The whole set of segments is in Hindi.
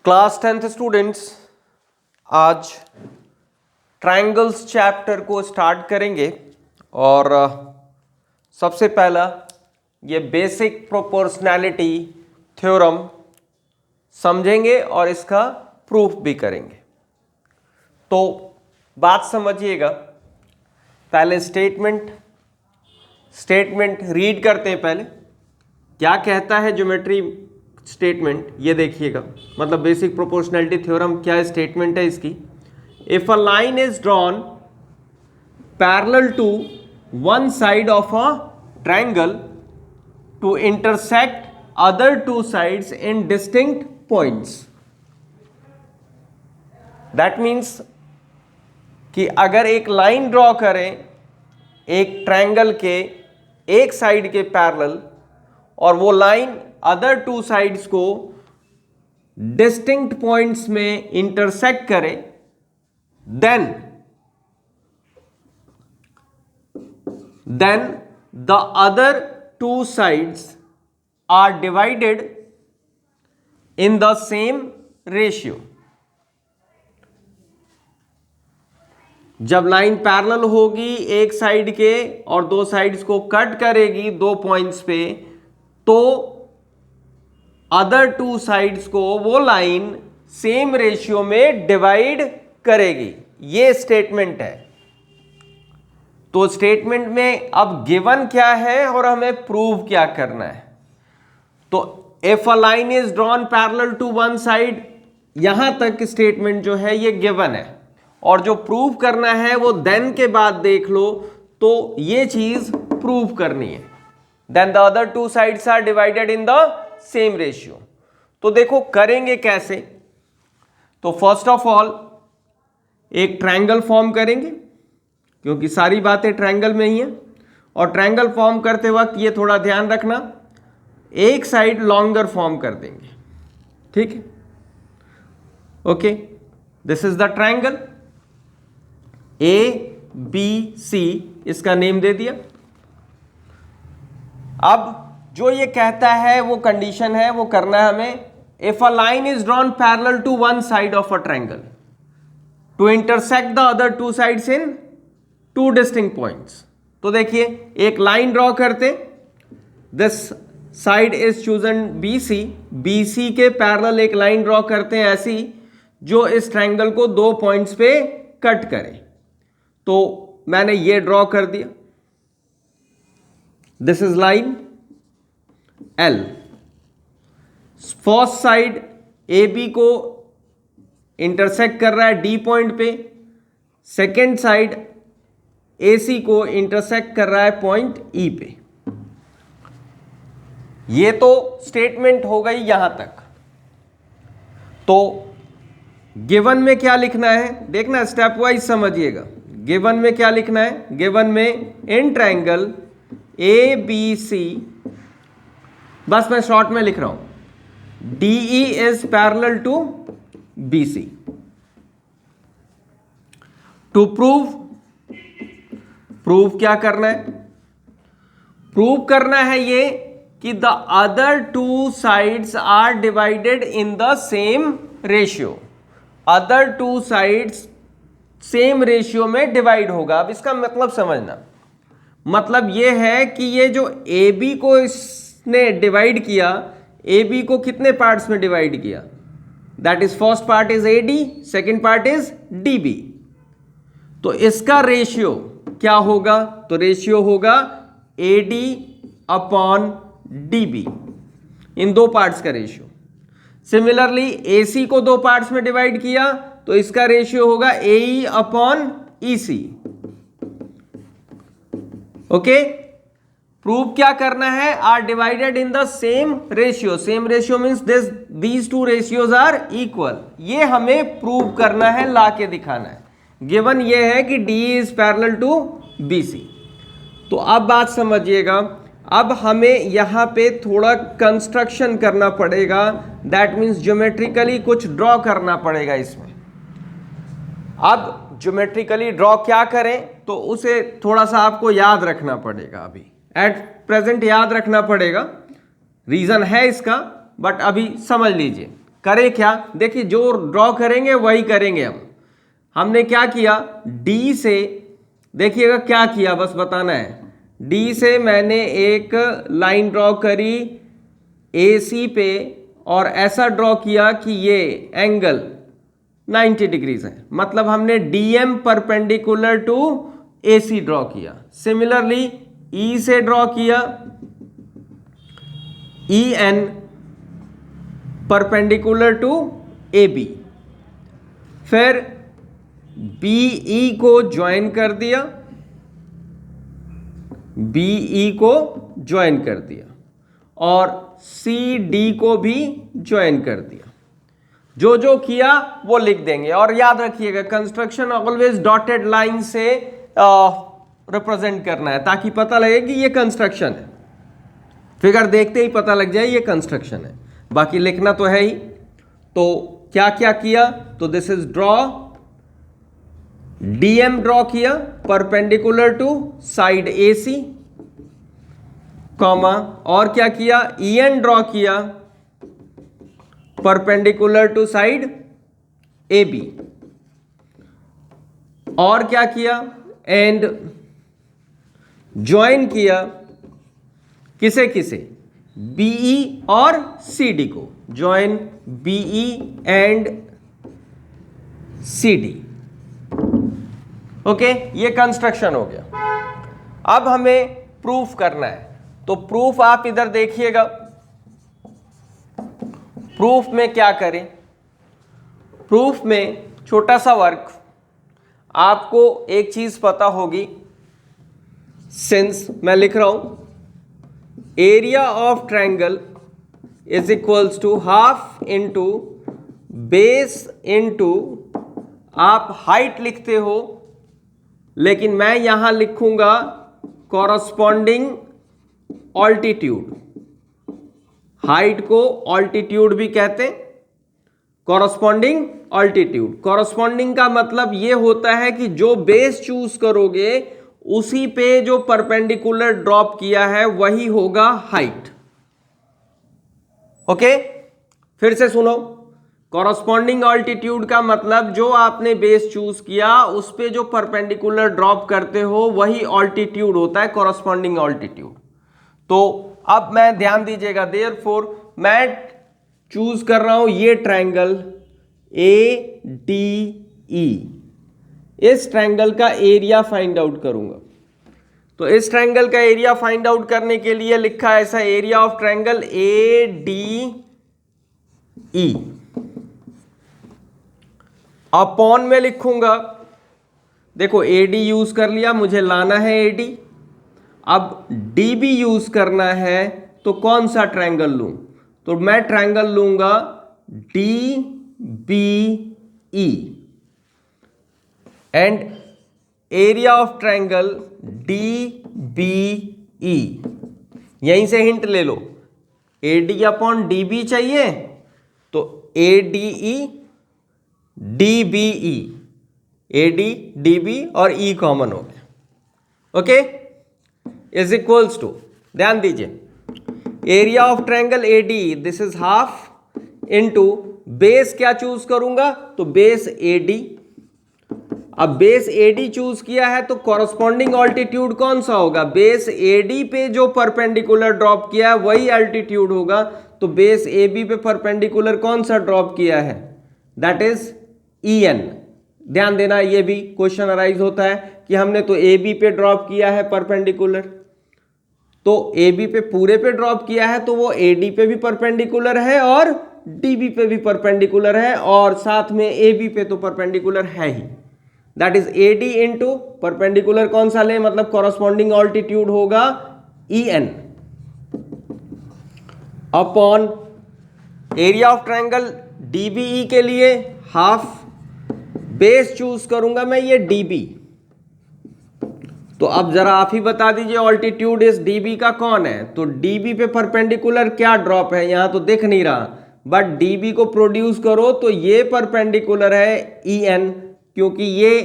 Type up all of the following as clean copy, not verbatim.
क्लास 10th स्टूडेंट्स, आज ट्रायंगल्स चैप्टर को स्टार्ट करेंगे और सबसे पहला ये बेसिक प्रोपोर्शनैलिटी थ्योरम समझेंगे और इसका प्रूफ भी करेंगे। तो बात समझिएगा, पहले स्टेटमेंट रीड करते हैं। पहले क्या कहता है ज्योमेट्री स्टेटमेंट, ये देखिएगा। मतलब बेसिक प्रोपोर्शनैलिटी थ्योरम क्या स्टेटमेंट है इसकी। If a line is drawn parallel to one side of a triangle to intersect other two sides in distinct points, that means कि अगर एक लाइन ड्रॉ करें एक ट्रायंगल के एक साइड के पैरेलल और वो लाइन अदर टू साइड्स को डिस्टिंक्ट पॉइंट्स में इंटरसेक्ट करे, then the other two sides are divided in the same ratio. जब लाइन पैरेलल होगी एक साइड के और दो साइड्स को कट करेगी दो पॉइंट्स पे, तो अदर टू साइड्स को वो लाइन सेम रेशियो में डिवाइड करेगी। ये स्टेटमेंट है। तो स्टेटमेंट में अब गिवन क्या है और हमें प्रूव क्या करना है। तो if a line is drawn parallel to one side, यहां तक स्टेटमेंट जो है ये गिवन है, और जो प्रूव करना है वो देन के बाद देख लो। तो ये चीज प्रूव करनी है। Then the other two sides are divided in the same ratio. तो देखो करेंगे कैसे। तो फर्स्ट ऑफ ऑल एक ट्रायंगल फॉर्म करेंगे, क्योंकि सारी बातें ट्रायंगल में ही है। और ट्रायंगल फॉर्म करते वक्त ये थोड़ा ध्यान रखना, एक साइड लॉन्गर फॉर्म कर देंगे, ठीक है। Okay, this is the triangle ABC, इसका नेम दे दिया। अब जो ये कहता है वो कंडीशन है, वो करना है हमें। If a line is drawn parallel to one side of a triangle to intersect the other two sides in two distinct points. तो देखिए एक लाइन ड्रॉ करते, this side is chosen BC के पैरेलल एक लाइन ड्रॉ करते हैं ऐसी जो इस ट्रायंगल को दो पॉइंट्स पे कट करे। तो मैंने ये ड्रॉ कर दिया, this is line L। First side AB को इंटरसेक्ट कर रहा है D पॉइंट पे, सेकेंड साइड AC को इंटरसेक्ट कर रहा है पॉइंट E पे। ये तो स्टेटमेंट हो गई यहां तक। तो गिवन में क्या लिखना है देखना, स्टेप वाइज समझिएगा। गिवन में क्या लिखना है, गिवन में इन ट्रायंगल ABC, बस मैं शॉर्ट में लिख रहा हूं, DE is parallel to BC। To prove क्या करना है, प्रूव करना है ये कि the other two sides are divided in the same ratio. Other two sides same ratio में डिवाइड होगा। अब इसका मतलब समझना, मतलब यह है कि ये जो AB को इसने डिवाइड किया, AB को कितने पार्ट्स में डिवाइड किया, that is first part is AD, second part is DB। तो इसका रेशियो क्या होगा, तो रेशियो होगा AD अपॉन DB, इन दो पार्ट्स का रेशियो। सिमिलरली AC को दो पार्ट्स में डिवाइड किया तो इसका रेशियो होगा AE upon EC। Okay, prove क्या करना है, are divided in the same ratio. Same ratio means these two ratios are equal. ये हमें प्रूव करना है, ला के दिखाना है। गिवन ये है कि D is parallel to BC। तो अब बात समझिएगा, अब हमें यहां पे थोड़ा कंस्ट्रक्शन करना पड़ेगा, दैट मीन्स ज्योमेट्रिकली कुछ ड्रॉ करना पड़ेगा इसमें। अब ज्योमेट्रिकली ड्रॉ क्या करें, तो उसे थोड़ा सा आपको याद रखना पड़ेगा। अभी एट प्रेजेंट याद रखना पड़ेगा, रीजन है इसका, बट अभी समझ लीजिए। करें क्या, देखिए जो ड्रॉ करेंगे वही करेंगे हम। हमने क्या किया, डी से, देखिएगा क्या किया बस बताना है। डी से मैंने एक लाइन ड्रॉ करी AC पे और ऐसा ड्रॉ किया कि ये एंगल 90 डिग्रीज है, मतलब हमने DM perpendicular to AC draw किया। सिमिलरली E से ड्रॉ किया EN परपेंडिकुलर टू AB, फिर BE को ज्वाइन कर दिया, BE को ज्वाइन कर दिया और CD को भी ज्वाइन कर दिया। जो जो किया वो लिख देंगे और याद रखिएगा कंस्ट्रक्शन ऑलवेज डॉटेड लाइन से रिप्रेजेंट करना है ताकि पता लगे कि ये कंस्ट्रक्शन है। फिगर देखते ही पता लग जाए ये कंस्ट्रक्शन है, बाकी लिखना तो है ही। तो क्या क्या किया, तो this is draw, DM draw किया perpendicular to side AC, comma, और क्या किया, EN ड्रॉ किया परपेंडिकुलर टू साइड AB, और क्या किया, एंड ज्वाइन किया किसे किसे, BE और CD को, join BE and CD। Okay, ये कंस्ट्रक्शन हो गया। अब हमें प्रूफ करना है, तो प्रूफ आप इधर देखिएगा। प्रूफ में क्या करें, प्रूफ में छोटा सा वर्क, आपको एक चीज पता होगी, सिंस मैं लिख रहा हूं area of triangle is equals to half into base into, आप हाइट लिखते हो लेकिन मैं यहां लिखूंगा कॉरस्पॉन्डिंग ऑल्टीट्यूड। हाइट को ऑल्टीट्यूड भी कहते हैं, कॉरस्पॉन्डिंग ऑल्टीट्यूड। कॉरस्पॉन्डिंग का मतलब यह होता है कि जो बेस चूज करोगे उसी पे जो परपेंडिकुलर ड्रॉप किया है वही होगा हाइट। ओके, फिर से सुनो, कॉरस्पॉन्डिंग ऑल्टीट्यूड का मतलब जो आपने बेस चूज किया उस पे जो परपेंडिकुलर ड्रॉप करते हो वही ऑल्टीट्यूड होता है, कॉरस्पॉन्डिंग ऑल्टीट्यूड। तो अब मैं ध्यान दीजिएगा, देयरफॉर मैं चूज कर रहा हूं ये ट्रायंगल ADE, इस ट्रायंगल का एरिया फाइंड आउट करूंगा। तो इस ट्रायंगल का एरिया फाइंड आउट करने के लिए लिखा है ऐसा, area of triangle ADE upon में लिखूंगा, देखो AD यूज कर लिया, मुझे लाना है AD, अब DB यूज करना है तो कौन सा ट्रायंगल लूं, तो मैं ट्रायंगल लूंगा DBE and area of triangle DBE, यहीं से हिंट ले लो, AD अपॉन DB चाहिए तो ADE DBE, AD DB और E कॉमन हो गया। ओके, इज इक्वल्स टू, ध्यान दीजिए, area of triangle ADE this is half into base क्या चूज करूंगा, तो बेस AD। अब बेस AD चूज किया है तो कॉरस्पॉन्डिंग ऑल्टीट्यूड कौन सा होगा, बेस AD पे जो परपेंडिकुलर ड्रॉप किया है वही अल्टीट्यूड होगा। तो बेस AB पे परपेंडिकुलर कौन सा ड्रॉप किया है, दैट इज EN। ध्यान देना, ये भी क्वेश्चन अराइज होता है कि हमने तो AB पे ड्रॉप किया है परपेंडिकुलर, तो AB पे पूरे पे ड्रॉप किया है तो वो AD पे भी परपेंडिकुलर है और DB पे भी परपेंडिकुलर है और साथ में AB पे तो परपेंडिकुलर है ही, that is AD into perpendicular कौन सा ले, मतलब कॉरस्पॉन्डिंग ऑल्टीट्यूड होगा EN upon area of triangle DBE के लिए हाफ, बेस चूज करूंगा मैं ये DB। तो अब जरा आप ही बता दीजिए ऑल्टीट्यूड इस DB का कौन है, तो DB पे परपेंडिकुलर क्या ड्रॉप है, यहां तो दिख नहीं रहा, बट DB को प्रोड्यूस करो तो ये परपेंडिकुलर है EN, क्योंकि ये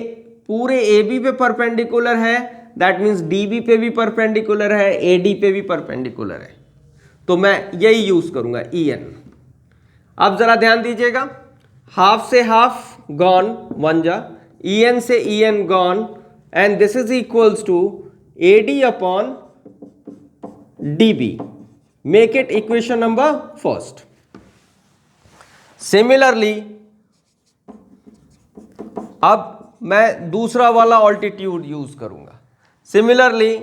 पूरे AB पे परपेंडिकुलर है, दैट मीन्स DB पे भी परपेंडिकुलर है, AD पे भी परपेंडिकुलर है, तो मैं यही यूज करूंगा EN। अब जरा ध्यान दीजिएगा, हाफ से हाफ गॉन, वन जा, en से en gone, and this is equals to AD upon DB. Make it equation number first. Similarly अब मैं दूसरा वाला ऑल्टीट्यूड यूज करूंगा. सिमिलरली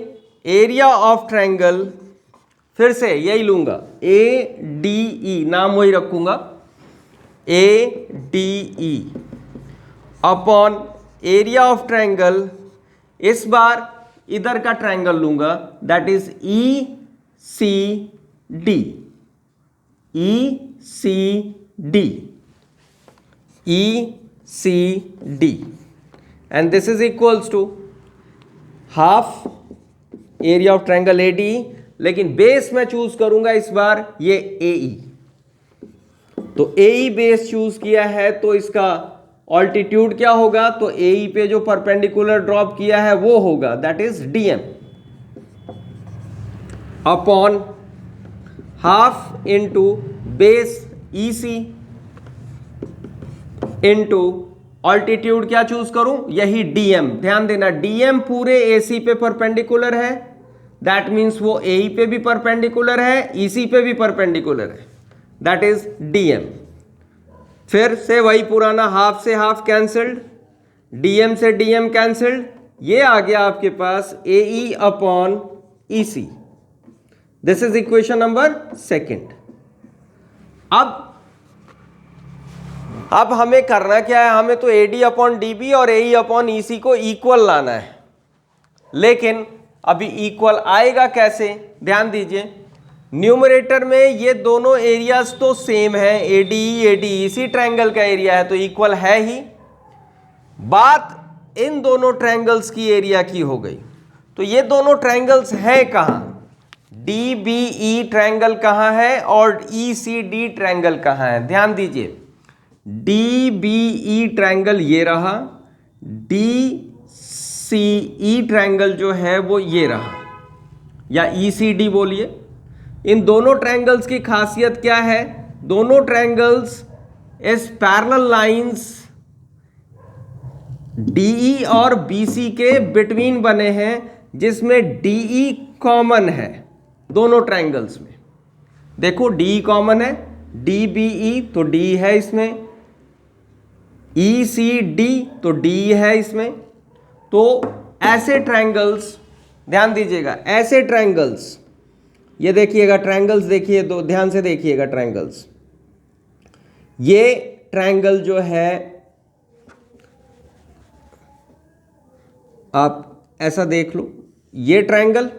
एरिया ऑफ ट्रायंगल, फिर से यही लूंगा, ADE, नाम वही रखूंगा, ADE upon area of triangle. इस बार इधर का ट्रायंगल लूंगा, that is ECD. ECD and this is equals to half area of triangle ADE, लेकिन बेस मैं चूज करूंगा इस बार ये AE. तो AE बेस चूज किया है तो इसका ऑल्टीट्यूड क्या होगा, तो AE पे जो परपेंडिकुलर ड्रॉप किया है वो होगा, that is DM upon half into base EC into altitude क्या चूज करूं, यही DM. ध्यान देना, DM पूरे AC पे परपेंडिकुलर है, दैट मीन्स वो AE पे भी परपेंडिकुलर है, EC पे भी परपेंडिकुलर है, दैट इज DM. फिर से वही पुराना, हाफ से हाफ कैंसल्ड, DM से DM कैंसल्ड, ये आ गया आपके पास AE upon EC. This is equation number second. अब हमें करना क्या है, हमें तो AD अपॉन DB और AE अपॉन EC को इक्वल लाना है. लेकिन अभी इक्वल आएगा कैसे, ध्यान दीजिए, न्यूमरेटर में ये दोनों एरियाज तो सेम है, ADE ADE इसी ट्रायंगल का एरिया है तो इक्वल है ही. बात इन दोनों ट्रायंगल्स की एरिया की हो गई. तो ये दोनों ट्रायंगल्स हैं कहां, DBE ट्रायंगल कहां है और ECD ट्रायंगल कहां है. ध्यान दीजिए, DBE ट्रायंगल ये रहा, DCE ट्रायंगल जो है वो ये रहा, या ECD बोलिए. इन दोनों ट्रायंगल्स की खासियत क्या है, दोनों ट्रायंगल्स इस पैरेलल लाइंस DE और BC के बिटवीन बने हैं, जिसमें DE कॉमन है दोनों ट्रायंगल्स में. देखो DE कॉमन है, DBE तो DE है इसमें, ECD तो DE है इसमें. तो ऐसे ट्रायंगल्स, ध्यान दीजिएगा, ऐसे ट्रायंगल्स, ये देखिएगा ट्रायंगल्स, देखिए तो ध्यान से देखिएगा ट्रायंगल्स. ये ट्रायंगल जो है, आप ऐसा देख लो, ये ट्रायंगल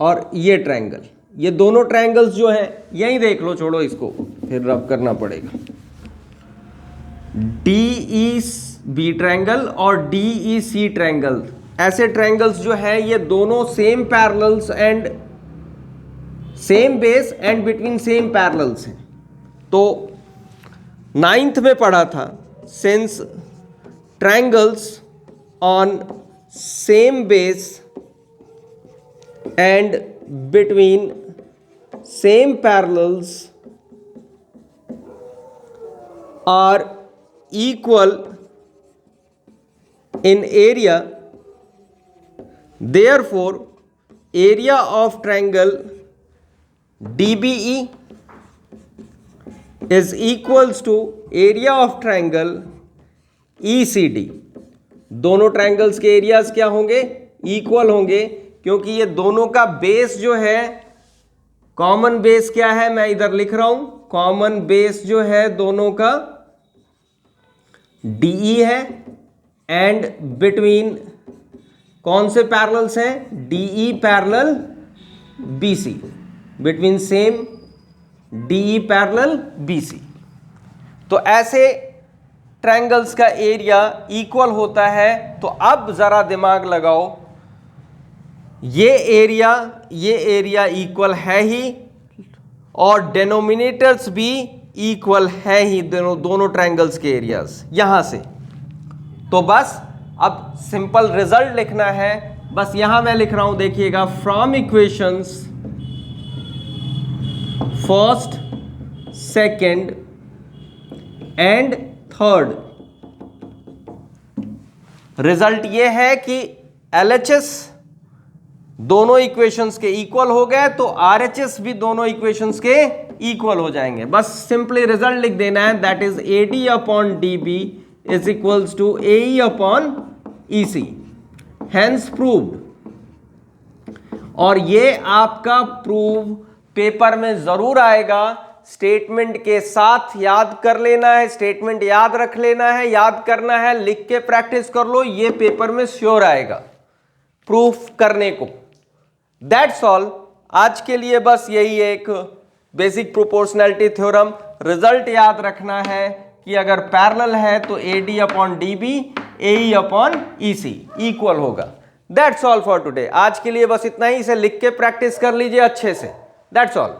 और ये ट्रायंगल, ये दोनों ट्रायंगल्स जो हैं, यही देख लो, छोड़ो इसको, फिर रब करना पड़ेगा. DEB ट्रायंगल और DEC ट्रायंगल, ऐसे ट्रायंगल्स जो है ये दोनों same parallels and same base and between same parallels हैं. तो 9th में पढ़ा था, since triangles on same base and between same parallels are equal in area, therefore area of triangle DBE is equals to area of triangle ECD. दोनों ट्रायंगल्स के एरियाज क्या होंगे, इक्वल होंगे, क्योंकि ये दोनों का बेस जो है, कॉमन बेस क्या है, मैं इधर लिख रहा हूं, कॉमन बेस जो है दोनों का DE है, एंड बिटवीन कौन से पैरेलल्स हैं, DE parallel BC, between same DE parallel BC. तो ऐसे ट्रायंगल्स का एरिया इक्वल होता है. तो अब जरा दिमाग लगाओ, ये एरिया इक्वल है ही, और डेनोमिनेटर्स भी इक्वल है ही, दोनों ट्रायंगल्स के एरियाज यहां से. तो बस अब सिंपल रिजल्ट लिखना है, बस यहां मैं लिख रहा हूं, देखिएगा, from equations first second and third. Result ये है कि LHS दोनों इक्वेशंस के इक्वल हो गए तो RHS भी दोनों इक्वेशंस के इक्वल हो जाएंगे। बस सिंपली रिजल्ट लिख देना है, that is AD upon DB is equals to AE upon EC, hence proved. और ये आपका प्रूव पेपर में जरूर आएगा, स्टेटमेंट के साथ याद कर लेना है, स्टेटमेंट याद रख लेना है, याद करना है, लिख के प्रैक्टिस कर लो, ये पेपर में श्योर आएगा प्रूफ करने को। दैट्स ऑल, आज के लिए बस यही एक बेसिक प्रोपोर्शनैलिटी थ्योरम। रिजल्ट याद रखना है कि अगर पैरेलल है तो AD upon DB AE upon EC equal होगा। That's all for today. आज के लिए बस इतना ही, इसे लिख के प्रैक्टिस कर लीजिए अच्छे से। That's all.